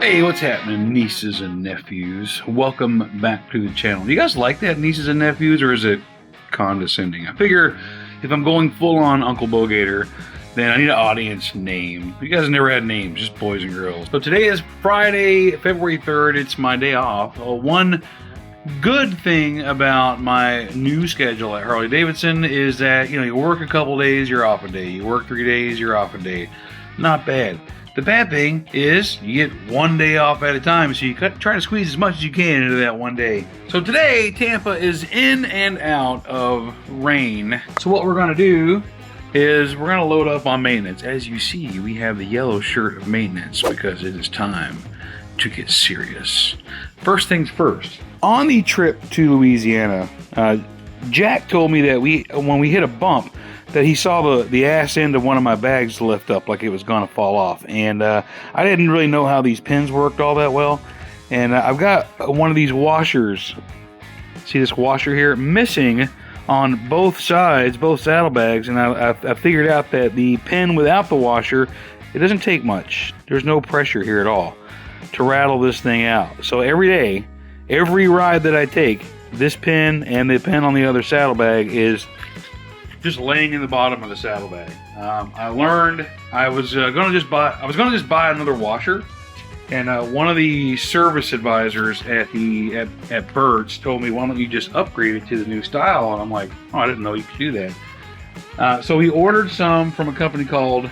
Hey, what's happening, nieces and nephews? Welcome back to the channel. Do you guys like that, nieces and nephews, or is it condescending? I figure if I'm going full on Uncle Bogator, then I need an audience name. You guys never had names, just boys and girls. So today is Friday, February 3rd. It's my day off. One good thing about my new schedule at Harley Davidson is that, you work a couple days, you're off a day. You work 3 days, you're off a day. Not bad. The bad thing is you get 1 day off at a time, so you try to squeeze as much as you can into that 1 day. So today, Tampa is in and out of rain. So what we're gonna do is we're gonna load up on maintenance. As you see, we have the yellow shirt of maintenance because it is time to get serious. First things first, on the trip to Louisiana, Jack told me that when we hit a bump, that he saw the ass end of one of my bags lift up like it was gonna fall off, and I didn't really know how these pins worked all that well, and I've got one of these washers. See this washer here missing on both sides, both saddlebags, and I figured out that the pin without the washer, it doesn't take much. There's no pressure here at all to rattle this thing out. So every day, every ride that I take, this pin and the pin on the other saddlebag is just laying in the bottom of the saddlebag. I learned I was gonna just buy another washer, and one of the service advisors at Burt's told me, why don't you just upgrade it to the new style? And I'm like, oh, I didn't know you could do that. So we ordered some from a company called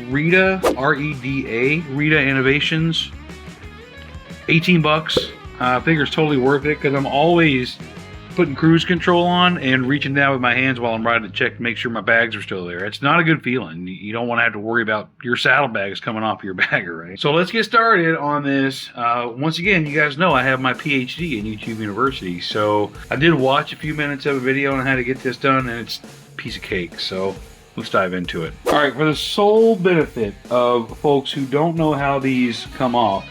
Reda, R-E-D-A, Reda Innovations. 18 bucks. I figure it's totally worth it because I'm always putting cruise control on and reaching down with my hands while I'm riding to check to make sure my bags are still there. It's not a good feeling. You don't want to have to worry about your saddlebags coming off your bagger, right? So let's get started on this. Once again, you guys know I have my PhD in YouTube University, so I did watch a few minutes of a video on how to get this done, and it's a piece of cake. So let's dive into it. All right, for the sole benefit of folks who don't know how these come off,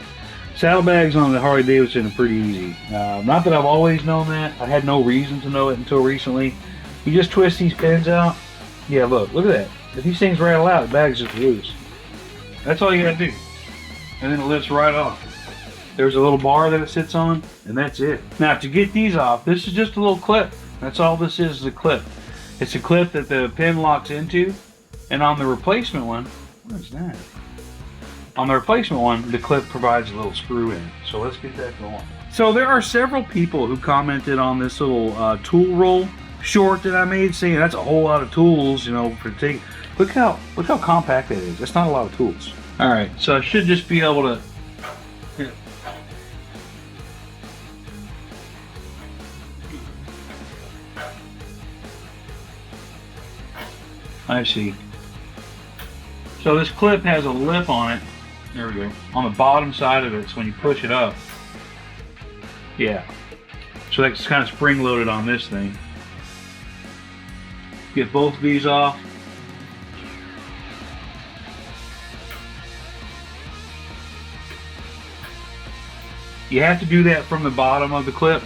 saddlebags on the Harley Davidson are pretty easy. Not that I've always known that. I had no reason to know it until recently. You just twist these pins out. Yeah, look at that. If these things rattle out, the bag's just loose. That's all you gotta do. And then it lifts right off. There's a little bar that it sits on, and that's it. Now, to get these off, this is just a little clip. That's all this is a clip. It's a clip that the pin locks into, and on the replacement one, what is that? On the replacement one, the clip provides a little screw in. So let's get that going. So there are several people who commented on this little tool roll short that I made, saying that's a whole lot of tools, for taking. Look how compact that is. That's not a lot of tools. All right, so I should just be able to. Here. I see. So this clip has a lip on it. There we go. On the bottom side of it, so when you push it up, yeah. So that's kind of spring loaded on this thing. Get both of these off. You have to do that from the bottom of the clip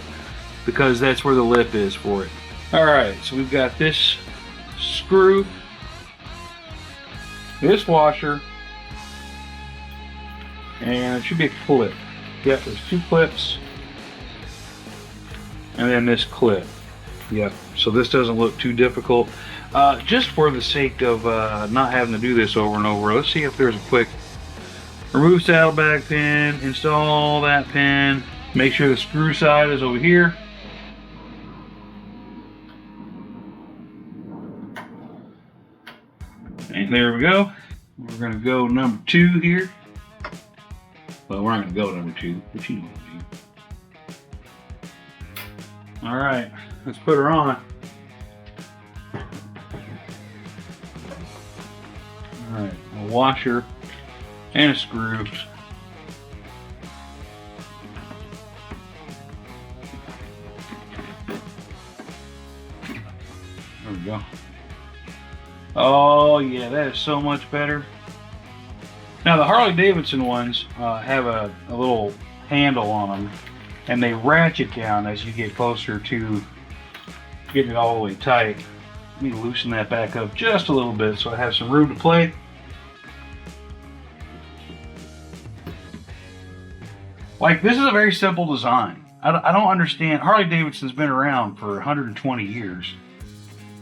because that's where the lip is for it. Alright, so we've got this screw, this washer, and it should be a clip. Yep, there's 2 clips. And then this clip. Yep, so this doesn't look too difficult. Just for the sake of not having to do this over and over, let's see if there's a quick remove saddlebag pin, install that pin, make sure the screw side is over here. And there we go. We're gonna go number 2 here. Well, we're not going to go number 2, but you know what I mean. Alright, let's put her on. Alright, a washer and a screw. There we go. Oh yeah, that is so much better. Now the Harley Davidson ones have a little handle on them, and they ratchet down as you get closer to getting it all the way tight. Let me loosen that back up just a little bit so I have some room to play. Like, this is a very simple design. I don't understand. Harley Davidson's been around for 120 years.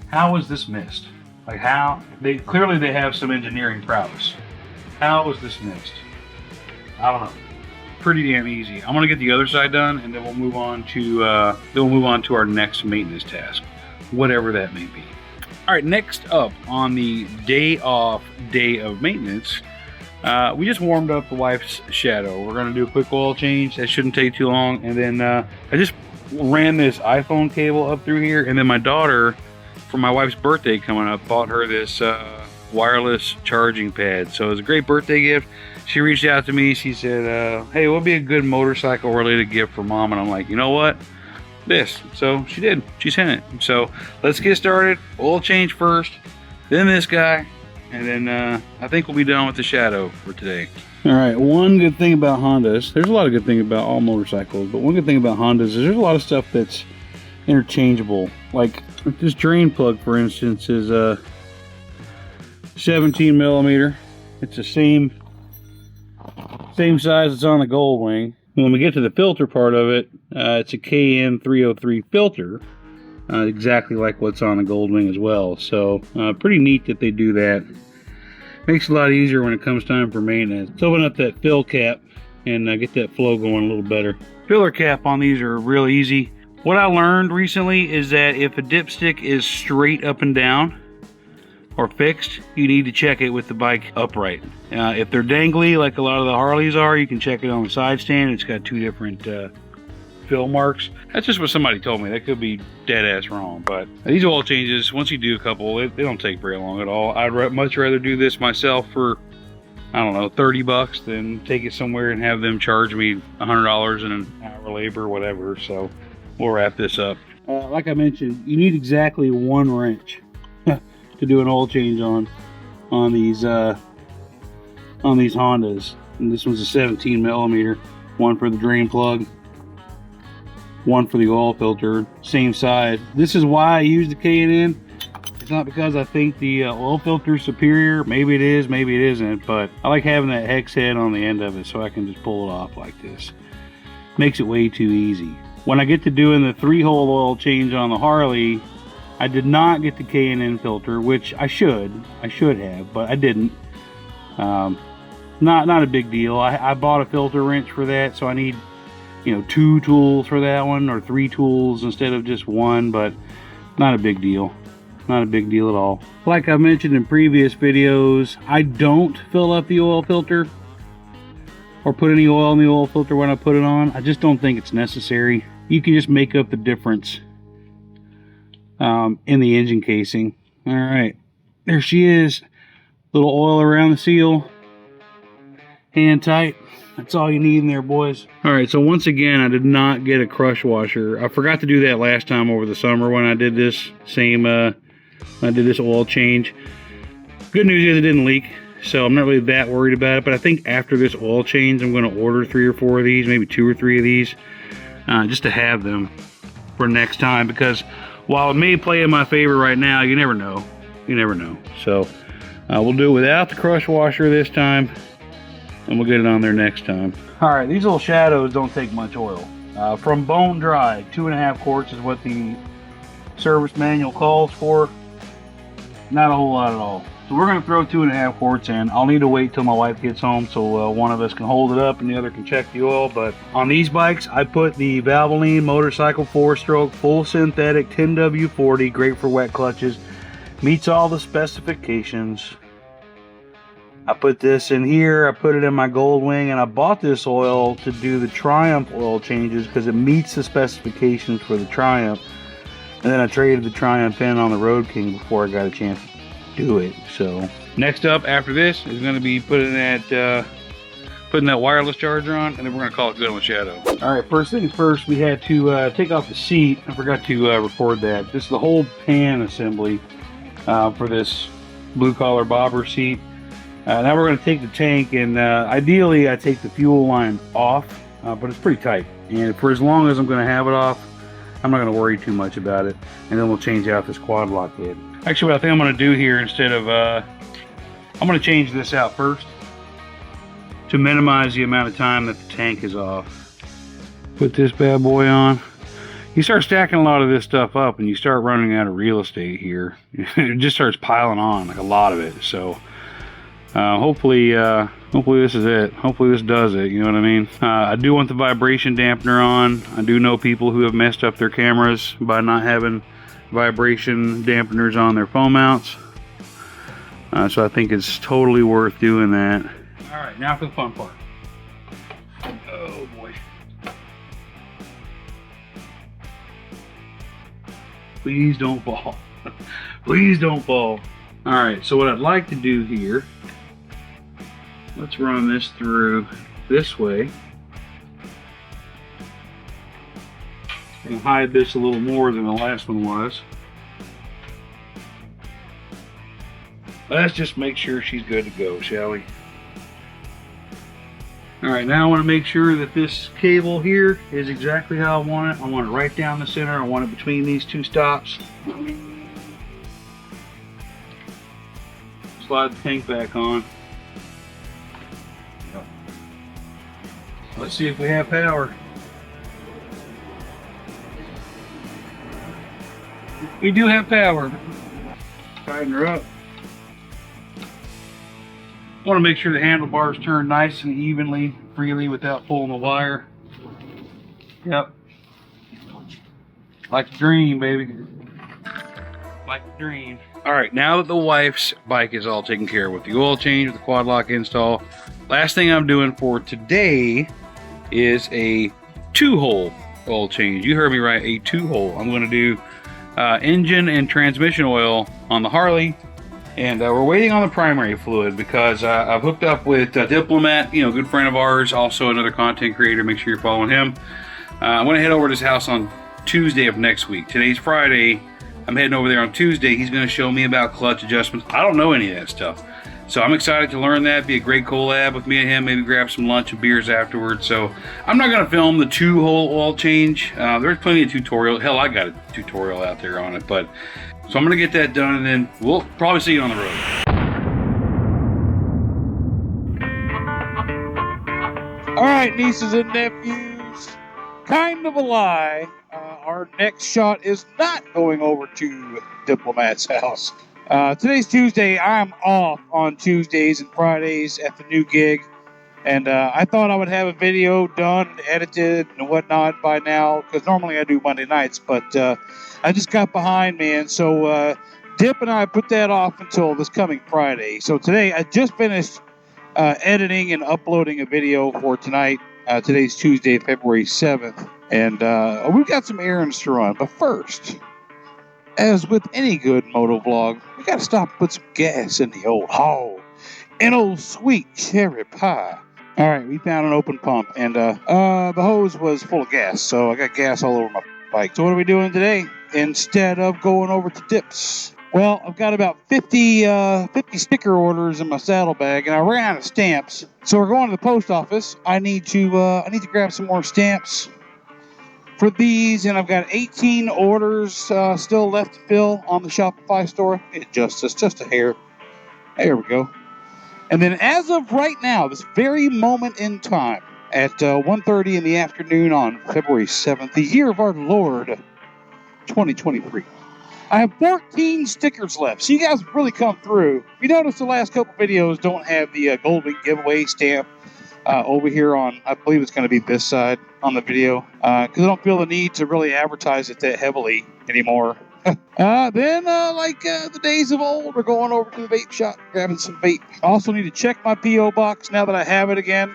How is this missed? Like, how? Clearly they have some engineering prowess. How was this missed? I don't know. Pretty damn easy. I'm gonna get the other side done, and then we'll move on to our next maintenance task, whatever that may be. All right, next up on the day of maintenance, we just warmed up the wife's Shadow. We're gonna do a quick oil change. That shouldn't take too long. And then I just ran this iPhone cable up through here, and then my daughter, for my wife's birthday coming up, bought her this wireless charging pad. So it was a great birthday gift. She reached out to me. She said, hey, what would be a good motorcycle related gift for mom? And I'm like, you know what? This. So she did. She sent it. So let's get started. Oil change first, then this guy, and then I think we'll be done with the Shadow for today. All right, one good thing about Hondas, there's a lot of good things about all motorcycles, but one good thing about Hondas is there's a lot of stuff that's interchangeable. Like this drain plug, for instance, is a 17 millimeter. It's the same size as on the Goldwing. When we get to the filter part of it, it's a KN303 filter, exactly like what's on the Goldwing as well. So pretty neat that they do that. Makes it a lot easier when it comes time for maintenance. Let's open up that fill cap and get that flow going a little better. Filler cap on these are real easy. What I learned recently is that if a dipstick is straight up and down or fixed, you need to check it with the bike upright. If they're dangly, like a lot of the Harleys are, you can check it on the side stand. It's got two different fill marks. That's just what somebody told me. That could be dead ass wrong, but these oil changes, once you do a couple, they don't take very long at all. I'd much rather do this myself for, I don't know, 30 bucks than take it somewhere and have them charge me $100 in an hour labor or whatever. So we'll wrap this up. Like I mentioned, you need exactly one wrench to do an oil change on these Hondas. And this one's a 17 millimeter, one for the drain plug, one for the oil filter, same size. This is why I use the K&N. It's not because I think the oil filter is superior. Maybe it is, maybe it isn't, but I like having that hex head on the end of it so I can just pull it off like this. Makes it way too easy. When I get to doing the 3-hole oil change on the Harley, I did not get the K&N filter, which I should have, but I didn't. Not a big deal. I bought a filter wrench for that, so I need, 2 tools for that one, or 3 tools instead of just one, but not a big deal. Not a big deal at all. Like I mentioned in previous videos, I don't fill up the oil filter or put any oil in the oil filter when I put it on. I just don't think it's necessary. You can just make up the difference in the engine casing. All right, there she is. Little oil around the seal, hand tight. That's all you need in there, boys. All right, so once again, I did not get a crush washer. I forgot to do that last time over the summer when I did this oil change. Good news is it didn't leak, so I'm not really that worried about it. But I think after this oil change, I'm going to order 3 or 4 of these, maybe 2 or 3 of these, just to have them for next time. Because while it may play in my favor right now, you never know. You never know. So we'll do it without the crush washer this time, and we'll get it on there next time. All right, these little Shadows don't take much oil. From bone dry, 2.5 quarts is what the service manual calls for. Not a whole lot at all. So we're going to throw 2.5 quarts in. I'll need to wait till my wife gets home so one of us can hold it up and the other can check the oil. But on these bikes, I put the Valvoline Motorcycle 4-stroke full synthetic 10W40, great for wet clutches. Meets all the specifications. I put this in here, I put it in my Goldwing, and I bought this oil to do the Triumph oil changes because it meets the specifications for the Triumph. And then I traded the Triumph in on the Road King before I got a chance to do it. So next up after this is going to be putting that wireless charger on, and then we're going to call it good on the Shadow. All right, first things first, we had to take off the seat. I forgot to record that. This is the whole pan assembly for this blue collar bobber seat. Now we're going to take the tank, and ideally I take the fuel line off, but it's pretty tight. And for as long as I'm going to have it off, I'm not going to worry too much about it. And then we'll change out this quad lock head. Actually, what I think I'm going to do here, instead of, I'm going to change this out first. to minimize the amount of time that the tank is off. Put this bad boy on. You start stacking a lot of this stuff up and you start running out of real estate here. It just starts piling on, like a lot of it. So hopefully this is it. Hopefully this does it, you know what I mean? I do want the vibration dampener on. I do know people who have messed up their cameras by not having vibration dampeners on their phone mounts. So I think it's totally worth doing that. All right, now for the fun part. Oh boy. Please don't fall. Please don't fall. All right, so what I'd like to do here, let's run this through this way. And hide this a little more than the last one was. Let's just make sure she's good to go, shall we? All right, now I want to make sure that this cable here is exactly how I want it. I want it right down the center. I want it between these two stops. Slide the tank back on. Let's see if we have power. We do have power. Tighten her up. I want to make sure the handlebars turn nice and evenly, freely, without pulling the wire. Yep. Like a dream, baby. Like a dream. All right, now that the wife's bike is all taken care of with the oil change, with the quad lock install, last thing I'm doing for today is a 2-hole oil change. You heard me right, a 2-hole. I'm going to do engine and transmission oil on the Harley. And we're waiting on the primary fluid because I've hooked up with Diplomat, you know, good friend of ours, also another content creator. Make sure you're following him. I'm going to head over to his house on Tuesday of next week. Today's Friday. I'm heading over there on Tuesday. He's going to show me about clutch adjustments. I don't know any of that stuff. So I'm excited to learn that. Be a great collab with me and him. Maybe grab some lunch and beers afterwards. So I'm not going to film the 2-hole oil change. There's plenty of tutorial. Hell, I got a tutorial out there on it. But so I'm going to get that done, and then we'll probably see you on the road. All right, nieces and nephews, kind of a lie. Our next shot is not going over to Diplomat's house. Today's Tuesday. I'm off on Tuesdays and Fridays at the new gig. And I thought I would have a video done, edited, and whatnot by now, because normally I do Monday nights, but I just got behind, man. So Dip and I put that off until this coming Friday. So today I just finished editing and uploading a video for tonight. Today's Tuesday, February 7th. And we've got some errands to run. But first, as with any good moto vlog, we got to stop and put some gas in the old hog. An old sweet cherry pie. All right, we found an open pump, and the hose was full of gas, so I got gas all over my bike. So what are we doing today instead of going over to Dips? Well, I've got about 50 sticker orders in my saddlebag, and I ran out of stamps. So we're going to the post office. I need to grab some more stamps for these, and I've got 18 orders still left to fill on the Shopify store. Just a hair. There we go. And then as of right now, this very moment in time, at 1:30 in the afternoon on February 7th, the year of our Lord, 2023, I have 14 stickers left. So you guys really come through. You notice the last couple videos don't have the Golden Giveaway stamp over here on, I believe it's going to be this side on the video, because I don't feel the need to really advertise it that heavily anymore. Then, like the days of old, we're going over to the vape shop, grabbing some vape. I also need to check my P.O. box now that I have it again.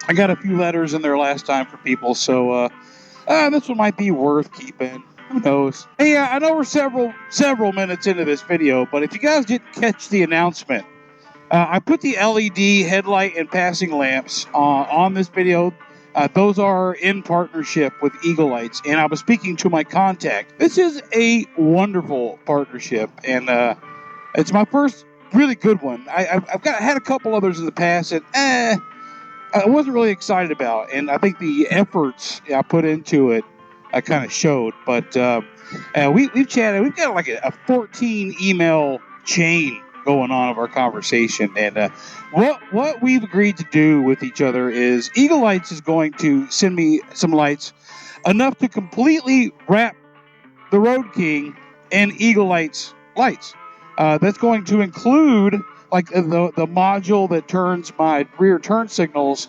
I got a few letters in there last time for people, so this one might be worth keeping. Who knows? Hey, I know we're several minutes into this video, but if you guys didn't catch the announcement, I put the LED headlight and passing lamps on this video. Those are in partnership with Eagle Lights, and I was speaking to my contact. This is a wonderful partnership, and it's my first really good one. I've had a couple others in the past that I wasn't really excited about, and I think the efforts I put into it kind of showed. But we've chatted. We've got like a 14 email chain going on of our conversation. And what we've agreed to do with each other is Eagle Lights is going to send me some lights, enough to completely wrap the Road King in Eagle Lights lights. That's going to include like the module that turns my rear turn signals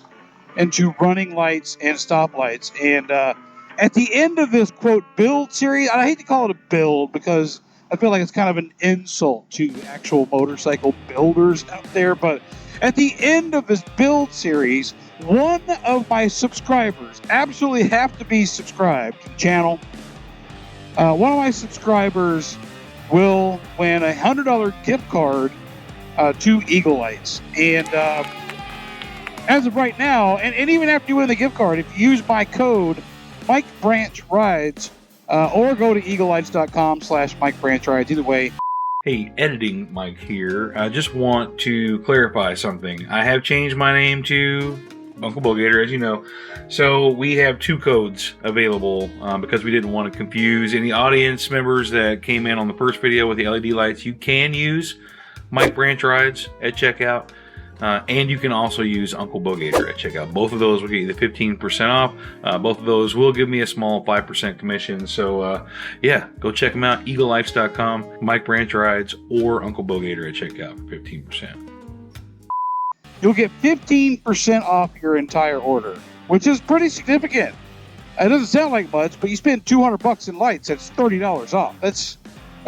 into running lights and stop lights. And at the end of this, quote, build series, I hate to call it a build because I feel like it's kind of an insult to actual motorcycle builders out there, but at the end of this build series, one of my subscribers, absolutely have to be subscribed to the channel, one of my subscribers will win a $100 gift card to Eagle Lights. And as of right now, and even after you win the gift card, if you use my code Mike Branch Rides, or go to eaglelights.com/Mike Branch Rides, either way. Hey, editing Mike here. I just want to clarify something. I have changed my name to Uncle Bogator, as you know. So we have 2 codes available because we didn't want to confuse any audience members that came in on the first video with the LED lights. You can use Mike Branch Rides at checkout. And you can also use Uncle Bogator at checkout. Both of those will get you the 15% off. Both of those will give me a small 5% commission. So, yeah, go check them out. EagleLights.com, Mike Branch Rides, or Uncle Bogator at checkout for 15%. You'll get 15% off your entire order, which is pretty significant. It doesn't sound like much, but you spend $200 in lights, that's $30 off. That's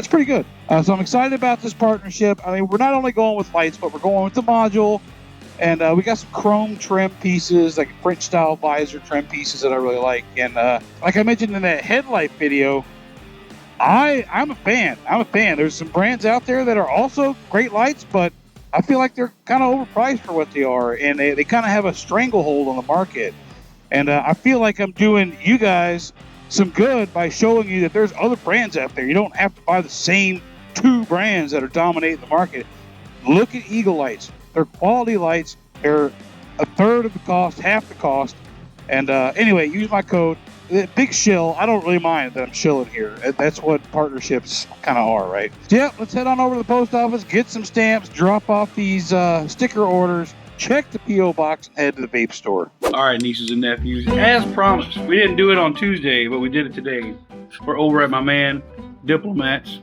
pretty good. So I'm excited about this partnership. I mean, we're not only going with lights, but we're going with the module. And we got some chrome trim pieces, like French-style visor trim pieces that I really like. And like I mentioned in that headlight video, I'm a fan. I'm a fan. There's some brands out there that are also great lights, but I feel like they're kind of overpriced for what they are. And they kind of have a stranglehold on the market. And I feel like I'm doing you guys some good by showing you that there's other brands out there. You don't have to buy the same 2 brands that are dominating the market. Look at Eagle Lights. They're quality lights. They're a third of the cost, half the cost. And anyway, use my code. Big shill. I don't really mind that I'm shilling here. That's what partnerships kind of are, right? So yeah, let's head on over to the post office, get some stamps, drop off these sticker orders, check the P.O. box, and head to the vape store. All right, nieces and nephews, as promised, we didn't do it on Tuesday, but we did it today. We're over at my man, Diplomats.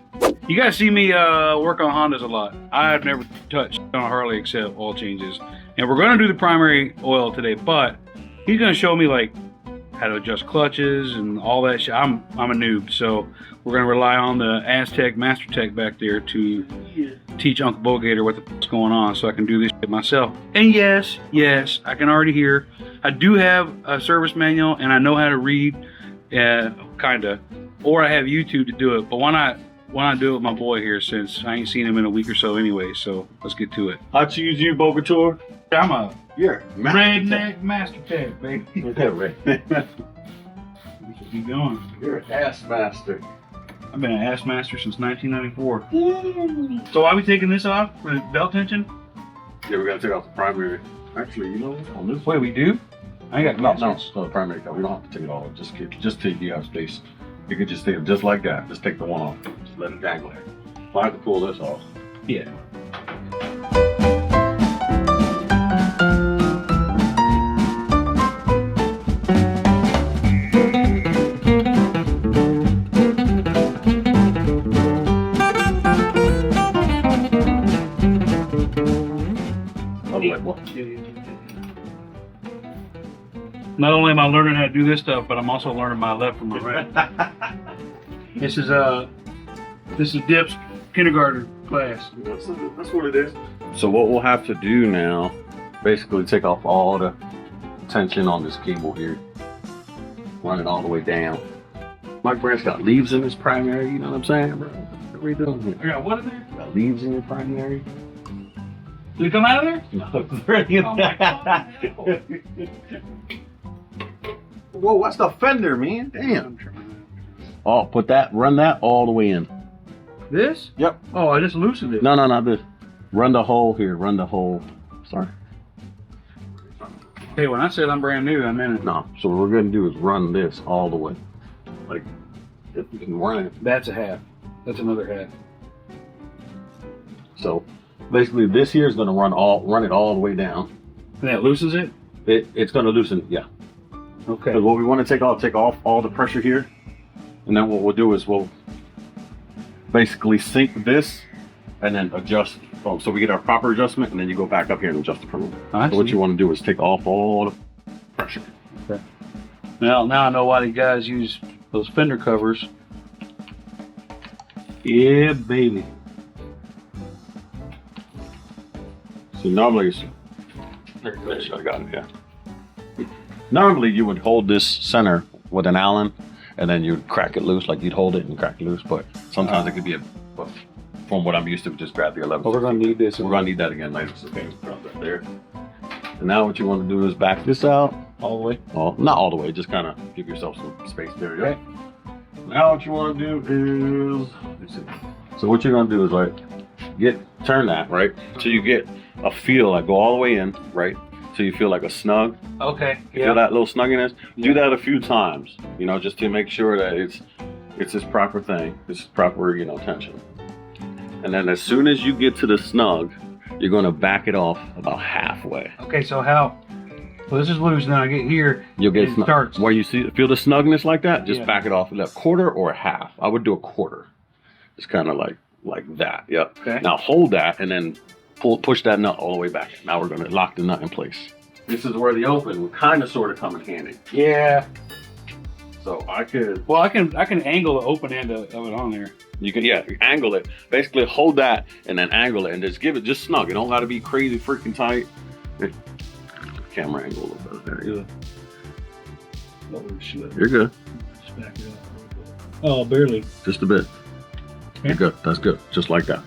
You guys see me work on Hondas a lot. I've never touched on a Harley except oil changes. And we're going to do the primary oil today, but he's going to show me like how to adjust clutches and all that shit. I'm a noob, so we're going to rely on the Aztec Master Tech back there to teach Uncle Bogator what the fuck's going on so I can do this shit myself. And yes, I can already hear. I do have a service manual and I know how to read, kinda. Or I have YouTube to do it, but why not do it with my boy here since I ain't seen him in a week or so anyway, so let's get to it. I choose you, Bogator. I'm a You're redneck Master Tech, baby. Keep going. You're an ass master. I've been an ass master since 1994. So why are we taking this off for belt tension? Yeah, we're gonna take off the primary. Actually, you know, on this Wait, we do? I ain't got no, it's not the primary cover. We don't have to take it all. Just take you out space. You could just take it just like that. Just take the one off. Just let it dangle there. I have to pull this off. Yeah. Not only am I learning how to do this stuff, but I'm also learning my left from my right. This is Dip's kindergarten class. That's what it is. So what we'll have to do now, basically take off all the tension on this cable here. Run it all the way down. Mike Branch got leaves in his primary, you know what I'm saying, bro? What are we doing here? I got what in there? Got leaves in your primary? Did it come out of there? No, oh my God. Whoa, what's the fender, man? Damn. Oh, run that all the way in. This? Yep. Oh, I just loosened it. No, not this. Run the hole here, run the hole. Sorry. Hey, when I said I'm brand new, I meant it. No, so what we're gonna do is run this all the way. Like, if you can run it. That's a half. That's another half. So, Basically, this here is going to run it all the way down. And that loosens it? It's going to loosen, yeah. Okay. Because what we want to take off all the pressure here. And then what we'll do is we'll basically sink this and then adjust. So we get our proper adjustment, and then you go back up here and adjust it from there. So what you want to do is take off all the pressure. Okay. Now I know why these guys use those fender covers. Yeah, baby. So normally, I got it, yeah. Normally you would hold this center with an Allen, and then you'd crack it loose, like you'd hold it and crack it loose. But sometimes it could be from what I'm used to, just grab the 11. Well, we're gonna need this. We're gonna need that again later. So okay, drop that there. And now what you want to do is back this out all the way. Well, not all the way. Just kind of give yourself some space there. Okay. Now what you want to do is, let's see. So what you're gonna do is turn that right, so you get a feel, like go all the way in, right, so you feel like a snug. Okay. You feel that little snugginess. Do that a few times, just to make sure that it's this proper thing, this proper tension. And then as soon as you get to the snug, you're gonna back it off about halfway. Okay, so how? Well, this is loose. Now I get here. You'll get snug. Where you feel the snugness like that, just Yeah. back it off a quarter or a half. I would do a quarter. It's kind of like that. Yep. Okay. Now hold that and then push that nut all the way back. Now we're gonna lock the nut in place. This is where the open would kind of sort of come in handy. Yeah. So I could. Well, I can angle the open end of it on there. You can angle it. Basically hold that and then angle it and just give it snug. It don't gotta be crazy freaking tight. Camera angle a little bit. There you go. Oh shit. You're good. Just back it up. Oh, barely. Just a bit. Okay. You're good. That's good. Just like that.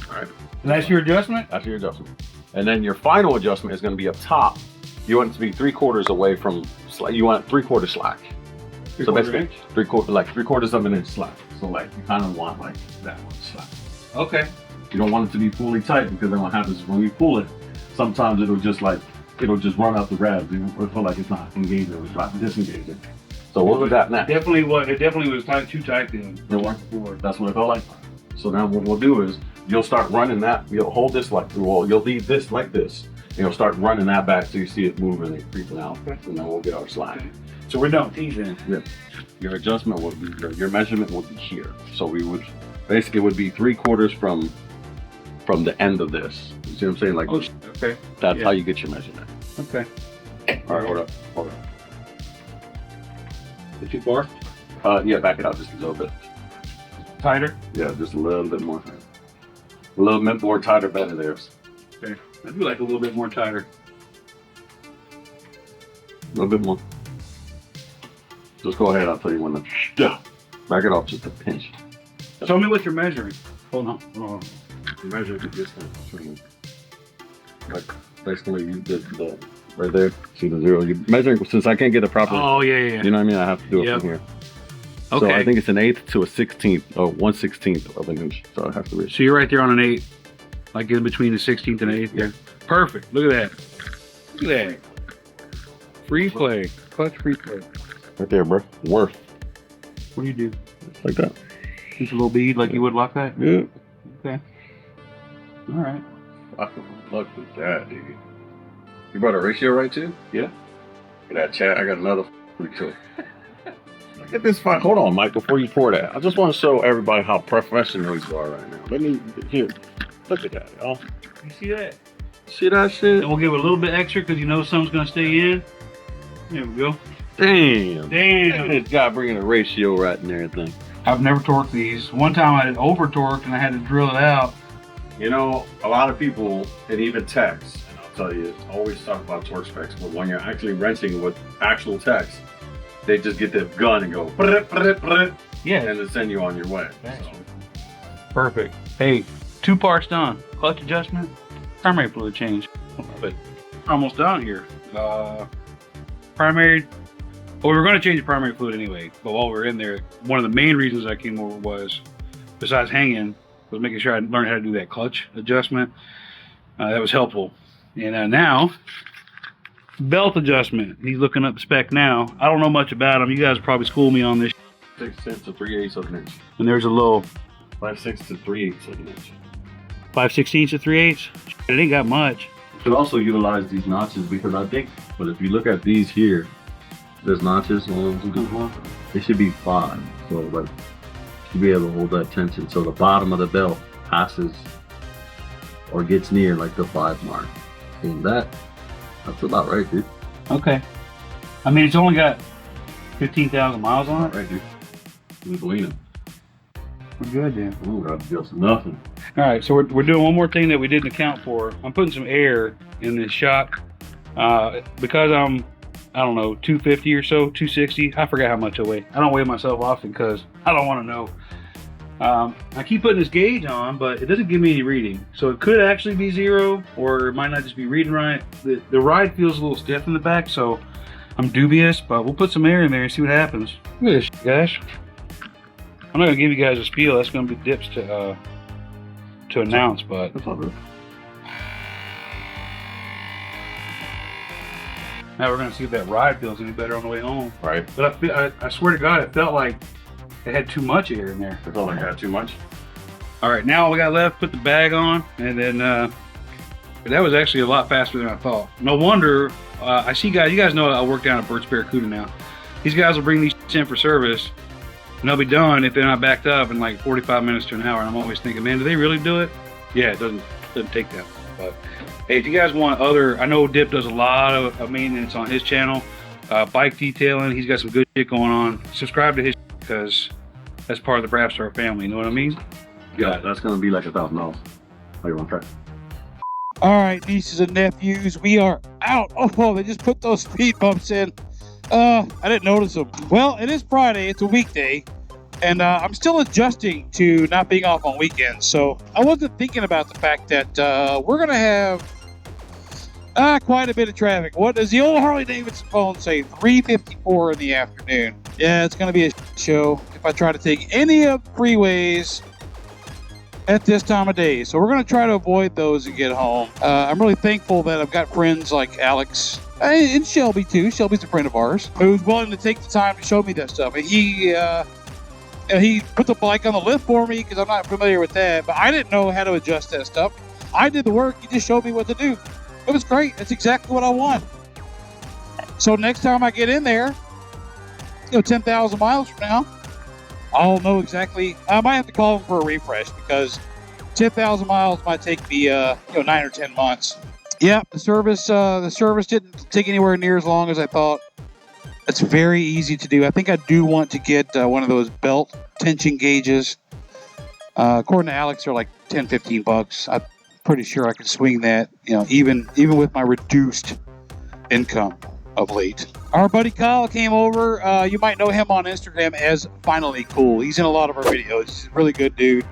All right. And that's your adjustment? That's your adjustment. And then your final adjustment is going to be up top. You want it to be 3/4 away from slack. You want 3/4 slack. So basically, 3/4 of an inch slack. So you kind of want that much slack. Okay. You don't want it to be fully tight, because then what happens is when you pull it, sometimes it'll just run out the revs. It'll feel like it's not engaging. It's not disengaging. So we'll do that now. It definitely was too tight then. That's what it felt like. So now what we'll do is you'll start running that. You'll hold this you'll leave this like this. And you'll start running that back so you see it moving and creeping out. And then we'll get our slack. So we're done teasing. Yeah. Your adjustment would be, your measurement would be here. So we would, basically it would be 3/4 from the end of this. You see what I'm saying? Okay. That's how you get your measurement. Okay. All right, hold up. The too far? Yeah, back it out just a little bit. Tighter? Yeah, just a little bit more. A little bit more tighter, better there. Okay. I do like a little bit more tighter. A little bit more. Just go ahead, I'll tell you when to back it off just a pinch. Tell me what you're measuring. Hold on. Measure the distance. Like basically you did the right there. See the zero. You're measuring, since I can't get a proper. Oh yeah. You know what I mean? I have to do it from here. Okay. So I think it's an 1/8 to a 16th or 1/16 of an inch. So I have to reach. So you're right there on an 8, like in between the 16th and 8th. Yeah. Perfect. Look at that. Look at that. Free play. Clutch free play. Right there, bro. Worth. What do you do? Just like that. Just a little bead, like you would lock that. Yeah. Okay. All right. Look at that, dude. You brought a ratio right too? Yeah. Look at that, chat. I got another ratio. Look at this fight. Hold on, Mike, before you pour that. I just want to show everybody how professional you are right now. Let me, here. Look at that, y'all. You see that? See that shit? And we'll give it a little bit extra because you know something's going to stay in. There we go. Damn. Damn. This guy bringing a ratio right and everything. I've never torqued these. One time I had over torqued and I had to drill it out. You know, a lot of people, and even techs, and I'll tell you, always talk about torque specs, but when you're actually wrenching with actual techs, they just get the gun and go, Yeah. and then send you on your way. So. Perfect. Hey, 2 parts done. Clutch adjustment, primary fluid change. But almost done here. Primary. Well, we were going to change the primary fluid anyway, but while we were in there, one of the main reasons I came over was, besides hanging, was making sure I learned how to do that clutch adjustment. That was helpful. And now, belt adjustment. He's looking up the spec now. I don't know much about him. You guys probably school me on this. 6/10 to 3/8 of an inch. And there's a little 5/6 to 3/8 of an inch. 5/16 to 3/8. It ain't got much. Could also utilize these notches because I think, but if you look at these here, there's notches on them. They should be 5. So like, you should be able to hold that tension. So the bottom of the belt passes or gets near like the 5 mark. And that's about right, dude. Okay. I mean, it's only got 15,000 miles on it. Right, dude. We believe it. We're good, then. Ooh, that feels nothing. All right, so we're doing one more thing that we didn't account for. I'm putting some air in this shock because I'm, I don't know, 250 or so, 260. I forgot how much I weigh. I don't weigh myself often because I don't want to know. I keep putting this gauge on, but it doesn't give me any reading. So it could actually be 0, or it might not just be reading right. The ride feels a little stiff in the back, so I'm dubious, but we'll put some air in there and see what happens. Look at this, guys. I'm not gonna give you guys a spiel. That's gonna be dips to announce, but That's all good. now we're gonna see if that ride feels any better on the way home. Right. But I swear to God, it felt like it had too much air in there. I felt like I had too much. All right, now all we got left, put the bag on, and then that was actually a lot faster than I thought. No wonder. I see guys. You guys know I work down at Bert's Barracuda now. These guys will bring these in for service, and they'll be done if they're not backed up in like 45 minutes to an hour. And I'm always thinking, man, do they really do it? Yeah, it doesn't take that long. But hey, if you guys want I know Dip does a lot of maintenance on his channel, bike detailing. He's got some good shit going on. Subscribe to his because that's part of the Brapstar family. You know what I mean? Yeah, that's gonna be like $1,000. Oh, you want to try? All right, nieces and nephews, we are out. Oh, they just put those speed bumps in. I didn't notice them. Well, it is Friday. It's a weekday. And I'm still adjusting to not being off on weekends. So I wasn't thinking about the fact that we're going to have quite a bit of traffic. What does the old Harley Davidson phone say? 3:54 in the afternoon. Yeah, it's going to be a show if I try to take any of the freeways at this time of day. So we're going to try to avoid those and get home. I'm really thankful that I've got friends like Alex and Shelby too. Shelby's a friend of ours who's willing to take the time to show me that stuff. And he put the bike on the lift for me because I'm not familiar with that, but I didn't know how to adjust that stuff. I did the work. He just showed me what to do. It was great. That's exactly what I want. So next time I get in there, 10,000 miles from now, I'll know exactly. I might have to call him for a refresh because 10,000 miles might take me 9 or 10 months. Yeah, the service didn't take anywhere near as long as I thought. It's very easy to do. I think I do want to get one of those belt tension gauges. According to Alex, they're like $10-15. I'm pretty sure I can swing that. Even with my reduced income of late. Our buddy Kyle came over. You might know him on Instagram as Finally Cool. He's in a lot of our videos. He's a really good dude.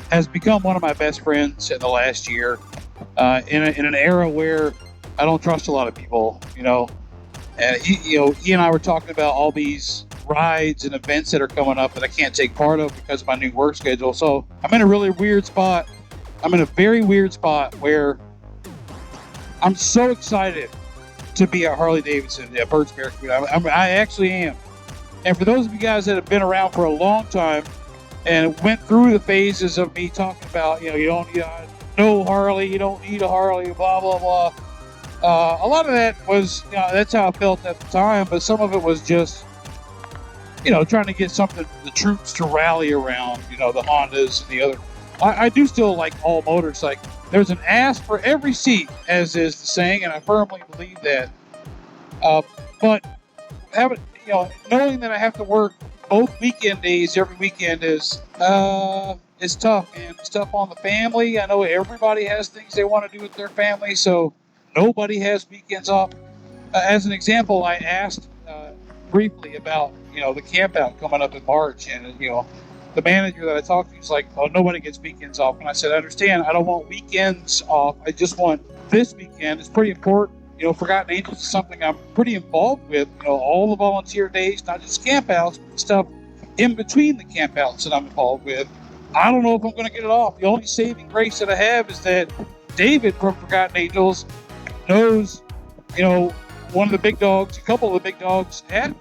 Has become one of my best friends in the last year. In an era where I don't trust a lot of people, And he and I were talking about all these rides and events that are coming up that I can't take part of because of my new work schedule. So I'm in a really weird spot. I'm in a very weird spot where I'm so excited to be at Harley Davidson at Bert's Barracuda. I actually am. And for those of you guys that have been around for a long time and went through the phases of me talking about, you don't need no Harley, you don't need a Harley, blah, blah, blah. A lot of that was, that's how I felt at the time, but some of it was just, trying to get the troops to rally around, the Hondas and the other. I do still like all motorcycles. There's an ass for every seat, as is the saying, and I firmly believe that. But knowing that I have to work both weekend days every weekend is tough, and it's tough on the family. I know everybody has things they want to do with their family, so nobody has weekends off. As an example, I asked briefly about the camp out coming up in March, and the manager that I talked to was like, "Oh, nobody gets weekends off." And I said, "I understand. I don't want weekends off. I just want this weekend. It's pretty important. Forgotten Angels is something I'm pretty involved with. All the volunteer days, not just camp outs, but stuff in between the camp outs that I'm involved with. I don't know if I'm going to get it off. The only saving grace that I have is that David from Forgotten Angels knows, one of the big dogs, a couple of the big dogs at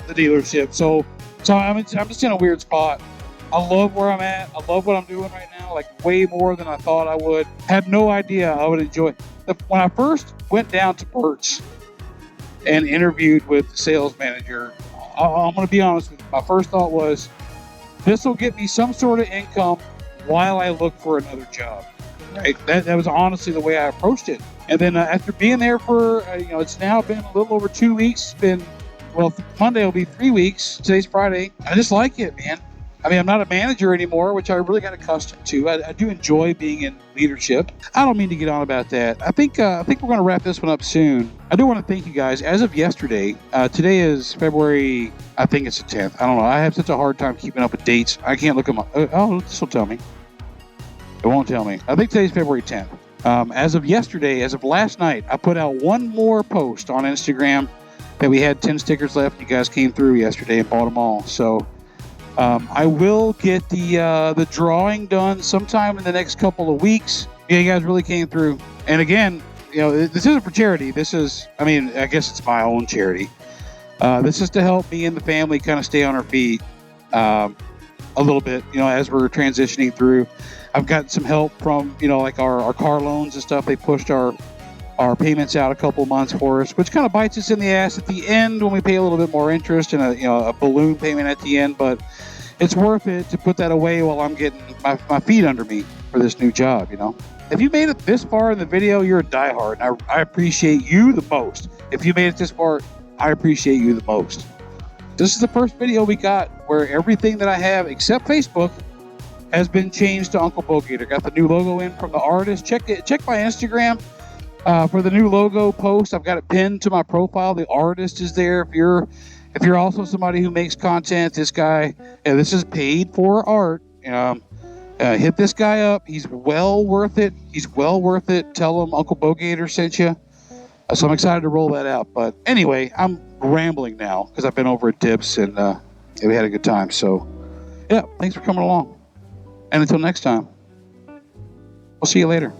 the dealership. So I'm just in a weird spot. I love where I'm at. I love what I'm doing right now, like way more than I thought I would. Had no idea I would enjoy it. When I first went down to Bert's and interviewed with the sales manager, I'm going to be honest with you. My first thought was, this will get me some sort of income while I look for another job. Right? That was honestly the way I approached it. And then after being there for, it's now been a little over 2 weeks. It's been, Monday will be 3 weeks. Today's Friday. I just like it, man. I mean, I'm not a manager anymore, which I really got accustomed to. I do enjoy being in leadership. I don't mean to get on about that. I think we're going to wrap this one up soon. I do want to thank you guys. As of yesterday, today is February, I think it's the 10th. I don't know. I have such a hard time keeping up with dates. I can't look at my... this will tell me. It won't tell me. I think today's February 10th. As of yesterday, as of last night, I put out one more post on Instagram that we had 10 stickers left. You guys came through yesterday and bought them all. So... I will get the drawing done sometime in the next couple of weeks. Yeah, you guys really came through. And again, this isn't for charity. This is, I guess it's my own charity. This is to help me and the family kind of stay on our feet a little bit, as we're transitioning through. I've got some help from, like our car loans and stuff. They pushed our payments out a couple of months for us, which kind of bites us in the ass at the end when we pay a little bit more interest and a balloon payment at the end. But it's worth it to put that away while I'm getting my feet under me for this new job. If you made it this far in the video, you're a diehard. And I appreciate you the most. If you made it this far, I appreciate you the most. This is the first video we got where everything that I have except Facebook has been changed to Uncle Bogator. Got the new logo in from the artist. Check my Instagram. For the new logo post, I've got it pinned to my profile. The artist is there. If you're also somebody who makes content, this guy, this is paid for art. Hit this guy up. He's well worth it. Tell him Uncle Bogator sent you. So I'm excited to roll that out. But anyway, I'm rambling now because I've been over at Dips and we had a good time. So yeah, thanks for coming along. And until next time, we'll see you later.